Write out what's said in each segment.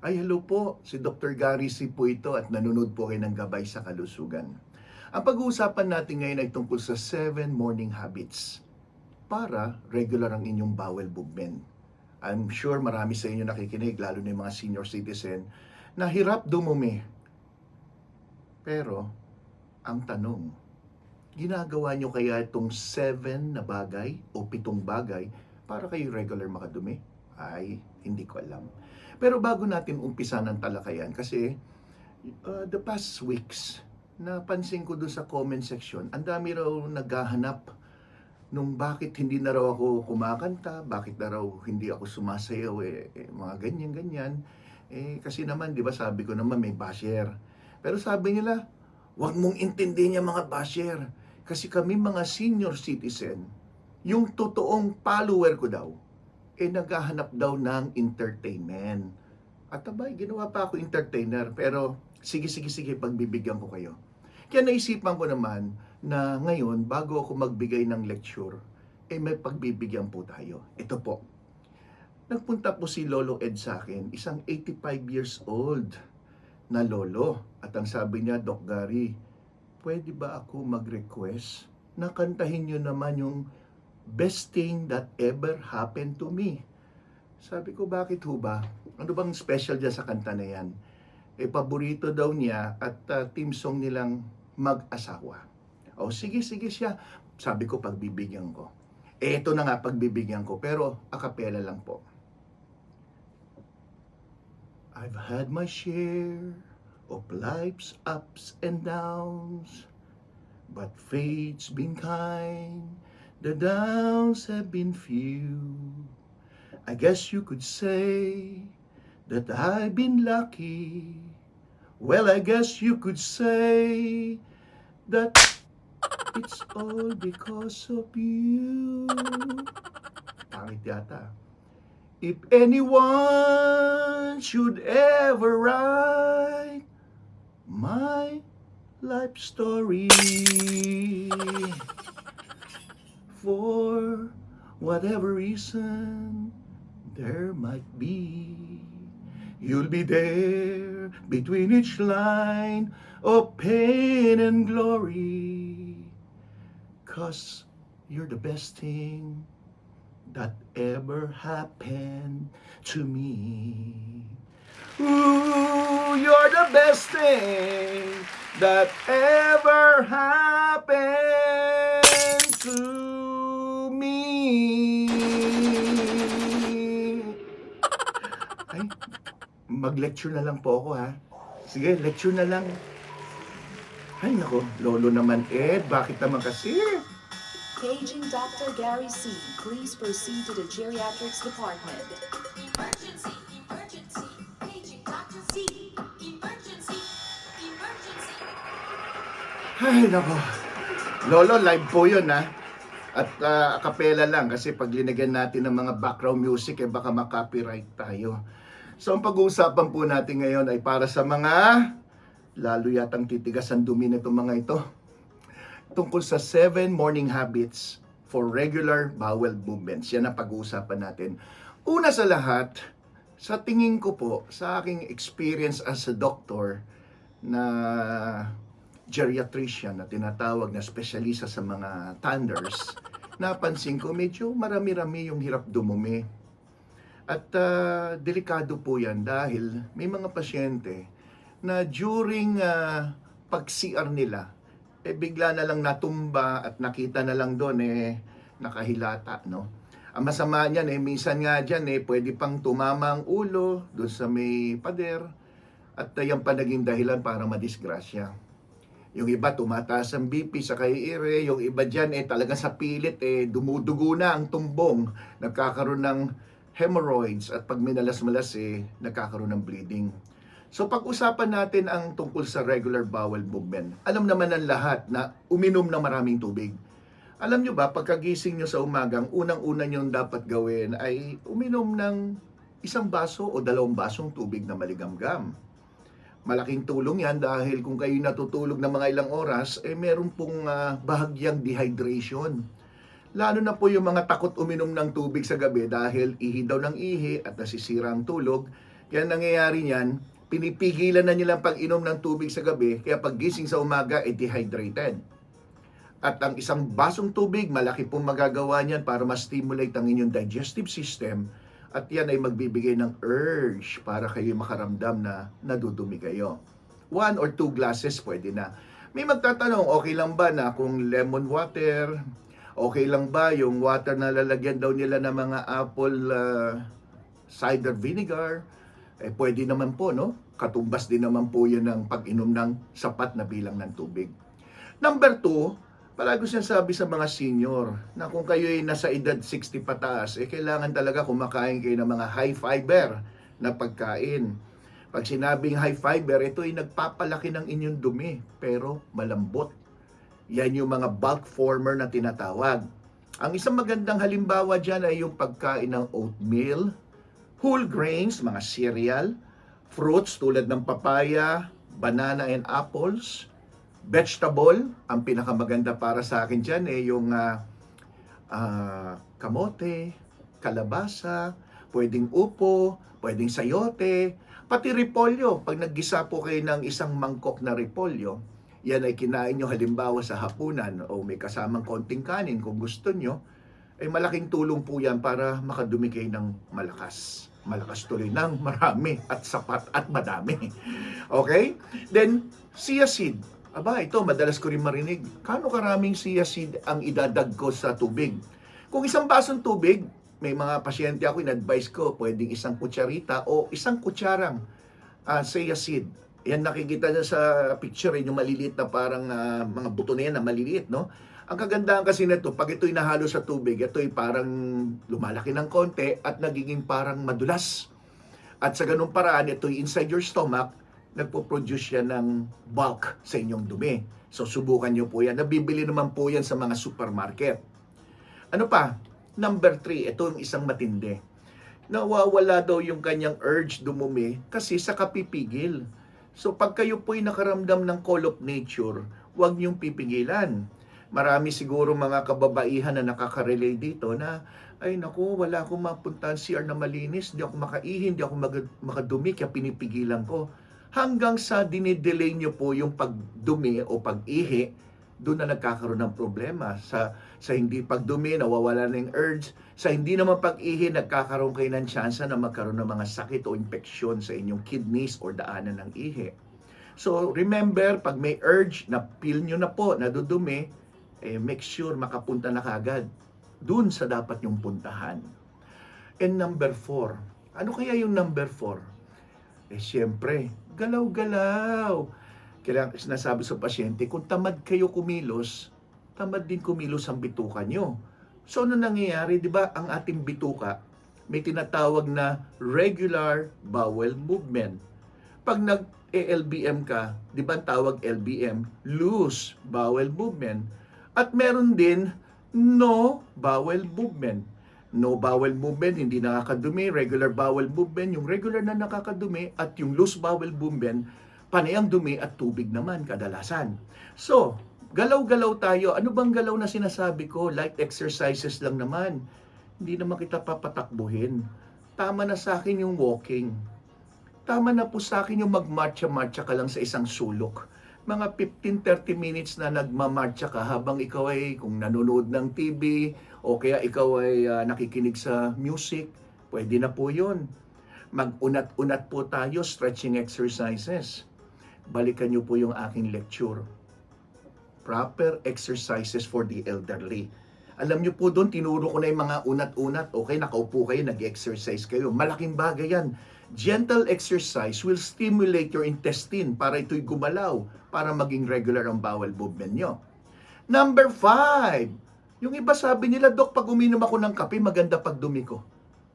Ay, hello po. Si Dr. Gary C. po ito at nanonood po kayo ng Gabay sa Kalusugan. Ang pag-uusapan natin ngayon ay tungkol sa 7 morning habits para regular ang inyong bowel movement. I'm sure marami sa inyo nakikinig, lalo na yung mga senior citizen, na hirap dumumi. Pero, ang tanong, ginagawa nyo kaya itong 7 na bagay o 7 bagay para kayo regular makadumi? Ay, hindi ko alam. Pero bago natin umpisa ng talakayan, kasi the past weeks, napansin ko doon sa comment section, ang dami raw naghahanap nung bakit hindi na raw ako kumakanta, bakit na raw hindi ako sumasayaw, mga ganyan-ganyan. Kasi naman, di ba sabi ko naman may basher. Pero sabi nila, huwag mong intindihin yung mga basher. Kasi kami mga senior citizen, yung totoong follower ko daw, naghahanap daw ng entertainment. At abay, ginawa pa ako entertainer, pero sige, pagbibigyan ko kayo. Kaya naisipan ko naman na ngayon, bago ako magbigay ng lecture, may pagbibigyan po tayo. Ito po. Nagpunta po si Lolo Ed sa akin, isang 85 years old na lolo. At ang sabi niya, Doc Gary, pwede ba ako mag-request na kantahin niyo naman yung best thing that ever happened to me? Sabi ko, bakit ho ba? Ano bang special dyan sa kanta na yan? Paborito daw niya at team song nilang mag-asawa. O sige siya. Sabi ko, pagbibigyan ko. Ito na nga, pagbibigyan ko. Pero a cappella lang po. I've had my share of life's ups and downs, but fate's been kind. The downs have been few. I guess you could say that I've been lucky. Well, I guess you could say that it's all because of you. Pangit yata. If anyone should ever write my life story, for whatever reason there might be, you'll be there between each line of pain and glory, 'cause you're the best thing that ever happened to me. Ooh, you're the best thing that ever happened to me. Ay, mag-lecture na lang po ako ha. Sige, lecture na lang. Ay nako, lolo naman Ed, bakit naman kasi? Paging Dr. Gary C. Please proceed to the geriatrics department. Emergency! Emergency! Paging Dr. C! Emergency! Emergency! Ay nako, lolo, live po yun ha. At a cappella lang kasi pag linagyan natin ng mga background music, baka makopyright tayo. So ang pag-uusapan po natin ngayon ay para sa mga, lalo yatang titigas ang dumi nitong mga ito, tungkol sa 7 morning habits for regular bowel movements. Yan ang pag-uusapan natin. Una sa lahat, sa tingin ko po, sa aking experience as a doctor na geriatrician na tinatawag na spesyalista sa mga thunders, napansin ko medyo marami-rami yung hirap dumumi. At delikado po yan dahil may mga pasyente na during pag-CR nila, bigla na lang natumba at nakita na lang doon nakahilata, no? Ang masama niyan minsan nga diyan pwede pang tumama ang ulo doon sa may pader at yan pa naging dahilan para madisgrasya. Yung iba tumataas ang BP sa kaiire, yung iba diyan talagang sa pilit dumudugo na ang tumbong, nagkakaroon ng hemorrhoids at pag minalas-malas nagkakaroon ng bleeding. So pag-usapan natin ang tungkol sa regular bowel movement. Alam naman ng lahat na uminom ng maraming tubig. Alam nyo ba, pagkagising nyo sa umagang, unang-una nyo dapat gawin ay uminom ng 1 baso o 2 basong tubig na maligamgam. Malaking tulong yan dahil kung kayo natutulog ng mga ilang oras, meron pong bahagyang dehydration. Lalo na po yung mga takot uminom ng tubig sa gabi dahil ihi daw ng ihi at nasisira ang tulog. Kaya nangyayari niyan, pinipigilan na nilang pag-inom ng tubig sa gabi, kaya pag gising sa umaga, dehydrated. At ang isang basong tubig, malaki pong magagawa niyan para ma-stimulate ang inyong digestive system at yan ay magbibigay ng urge para kayo makaramdam na nadudumi kayo. 1 or 2 glasses pwede na. May magtatanong, okay lang ba na kung lemon water, okay lang ba yung water na lalagyan daw nila ng mga apple cider vinegar? Pwede naman po, no? Katumbas din naman po yan ng pag-inom ng sapat na bilang ng tubig. Number 2, palagi sinasabi sa mga senior na kung kayo ay nasa edad 60 pataas, kailangan talaga kumakain kayo ng mga high fiber na pagkain. Pag sinabing high fiber, ito ay nagpapalaki ng inyong dumi, pero malambot. Yan yung mga bulk former na tinatawag. Ang isang magandang halimbawa dyan ay yung pagkain ng oatmeal, whole grains, mga cereal, fruits tulad ng papaya, banana and apples, vegetable, ang pinakamaganda para sa akin dyan yung kamote, kalabasa, pwedeng upo, pwedeng sayote, pati repolyo. Pag naggisa po kayo ng isang mangkok na repolyo, yan ay kinain nyo halimbawa sa hapunan o may kasamang konting kanin kung gusto nyo, ay malaking tulong po yan para makadumi kayo ng malakas. Malakas tuloy ng marami at sapat at madami. Okay? Then, chia seed. Aba, ito, madalas ko rin marinig. Kano karaming chia seed ang idadag ko sa tubig? Kung isang basong tubig, may mga pasyente ako, in-advise ko, pwedeng isang kutsarita o isang kutsarang chia seed. Yan nakikita nyo sa picture, yung maliliit na parang mga buto na yan na maliliit, no? Ang kagandahan kasi nito, pag ito'y nahalo sa tubig, ito'y parang lumalaki ng konti at nagiging parang madulas. At sa ganung paraan, ito'y inside your stomach, nagpo-produce yan ng bulk sa inyong dumi. So, subukan nyo po yan. Nabibili naman po yan sa mga supermarket. Ano pa? Number 3, ito yung isang matindi. Nawawala daw yung kanyang urge dumumi kasi sa kapipigil. So, pag kayo po'y nakaramdam ng call of nature, huwag niyong pipigilan. Marami siguro mga kababaihan na nakaka-relate dito na, ay naku, wala akong mapuntahan CR na malinis, di ako makaihi, di ako makadumi, kaya pinipigilan ko. Hanggang sa dinidelay nyo po yung pagdumi o pag-ihi, doon na nagkakaroon ng problema. Sa hindi pagdumi, nawawala na yung urge. Sa hindi naman pag-ihi, nagkakaroon kayo ng tsansa na magkaroon ng mga sakit o infeksyon sa inyong kidneys o daanan ng ihi. So, remember, pag may urge, na feel nyo na po, nadudumi, make sure makapunta na kagad doon sa dapat yung puntahan. And number 4, ano kaya yung number 4? Siyempre, galaw-galaw. Kaya sinasabi sa pasyente, kung tamad kayo kumilos, tamad din kumilos ang bituka nyo. So, ano nangyayari? Di ba, ang ating bituka, may tinatawag na regular bowel movement. Pag nag-LBM ka, di ba ang tawag LBM? Loose bowel movement. At meron din no bowel movement. No bowel movement, hindi nakakadumi. Regular bowel movement, yung regular na nakakadumi. At yung loose bowel movement, panay ang dumi at tubig naman kadalasan. So, galaw-galaw tayo. Ano bang galaw na sinasabi ko? Light exercises lang naman. Hindi naman kita papatakbuhin. Tama na sa akin yung walking. Tama na po sa akin yung magmarcha-marcha ka lang sa isang sulok. Mga 15-30 minutes na nagmamarcha ka habang ikaw ay kung nanonood ng TV o kaya ikaw ay nakikinig sa music, pwede na po yun. Mag-unat-unat po tayo, stretching exercises. Balikan nyo po yung aking lecture. Proper exercises for the elderly. Alam nyo po doon, tinuro ko na yung mga unat-unat. Okay, nakaupo kayo, nag-exercise kayo. Malaking bagay yan. Gentle exercise will stimulate your intestine para ito'y gumalaw, para maging regular ang bowel movement nyo. Number 5, yung iba sabi nila, Dok, pag uminom ako ng kape, maganda pagdumi ko.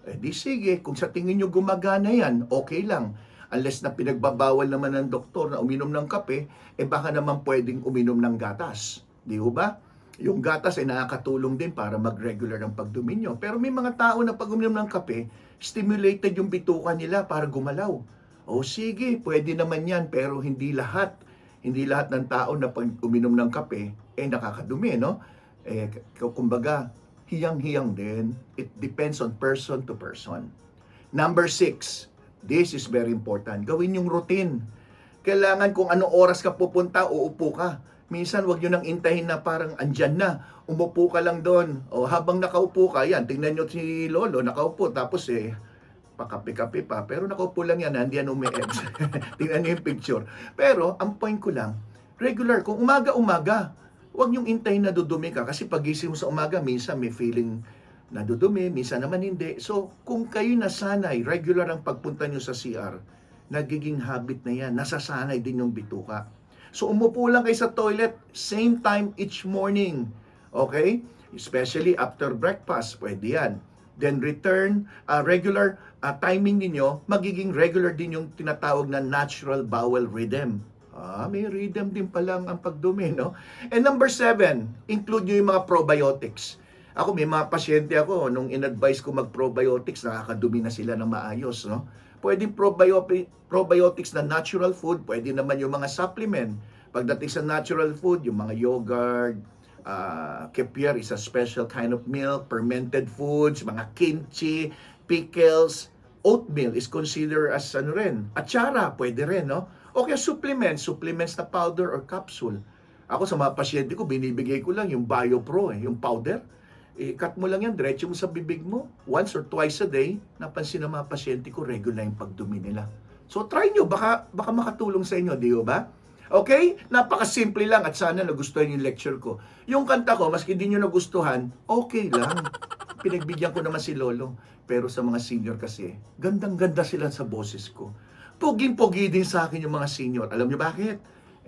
Di sige, kung sa tingin nyo gumagana yan, okay lang. Unless na pinagbabawal naman ng doktor na uminom ng kape, baka naman pwedeng uminom ng gatas. Di ba? Yung gatas ay nakakatulong din para mag-regular ang pagdumi nyo. Pero may mga tao na pag uminom ng kape, stimulated yung bituka nila para gumalaw. O sige, pwede naman yan, pero hindi lahat. Hindi lahat ng tao na pag uminom ng kape, nakakadumi, no? Kumbaga, hiyang-hiyang din. It depends on person to person. Number 6, This is very important. Gawin yung routine. Kailangan kung anong oras ka pupunta, uupo ka. Minsan, wag nyo nang intahin na parang andyan na. Umupo ka lang doon. O habang nakaupo ka, yan, tingnan nyo si Lolo, nakaupo. Tapos pakape-kape pa. Pero nakaupo lang yan, hindi yan umi-ebs. Tingnan nyo yung picture. Pero, ang point ko lang, regular, kung umaga-umaga, wag nyong intayin na dudumi ka. Kasi pagising mo sa umaga, minsan may feeling nadudumi, minsan naman hindi. So, kung kayo nasanay, regular ang pagpunta nyo sa CR, nagiging habit na yan, nasasanay din yung bituka. So, umupo lang kayo sa toilet, same time each morning. Okay? Especially after breakfast, pwede yan. Then return, regular timing ninyo, magiging regular din yung tinatawag na natural bowel rhythm. May rhythm din palang ang pagdumi, no? And number 7, include nyo yung mga probiotics. Ako, may mga pasyente ako, nung in-advise ko mag-probiotics, nakakadumi na sila ng maayos, no? Pwedeng probiotics na natural food, pwede naman yung mga supplement. Pagdating sa natural food, yung mga yogurt, kefir is a special kind of milk, fermented foods, mga kimchi, pickles, oatmeal is considered as atsara, pwede rin, no? O kaya supplements na powder or capsule. Ako sa mga pasyente ko, binibigay ko lang yung BioPro, yung powder. Cut mo lang yan, diretso mo sa bibig mo. Once or twice a day, napansin ng mga pasyente ko, regular yung pagdumi nila. So try nyo, baka makatulong sa inyo, di ba? Okay? Napakasimple lang at sana nagustuhan yung lecture ko. Yung kanta ko, maski hindi nyo nagustuhan, okay lang. Pinagbigyan ko naman si Lolo. Pero sa mga senior kasi, gandang-ganda sila sa boses ko. Puging-pugi din sa akin yung mga senior. Alam nyo bakit?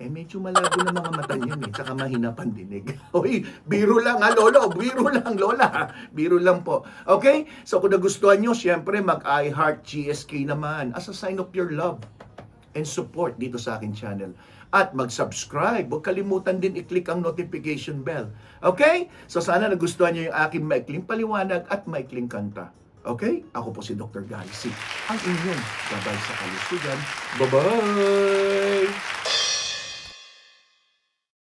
Medyo malabo na mga mata niyan tsaka mahina pandinig. Hoy, biro lang ha, Lolo. Biro lang, Lola. Biro lang po. Okay? So kung nagustuhan nyo, syempre mag-I Heart GSK naman as a sign of your love and support dito sa akin channel. At mag-subscribe. Huwag kalimutan din i-click ang notification bell. Okay? So sana nagustuhan nyo yung aking maikling paliwanag at maikling kanta. Okay? Ako po si Dr. Gary C. Ang inyong gabay sa kalusugan. Bye-bye!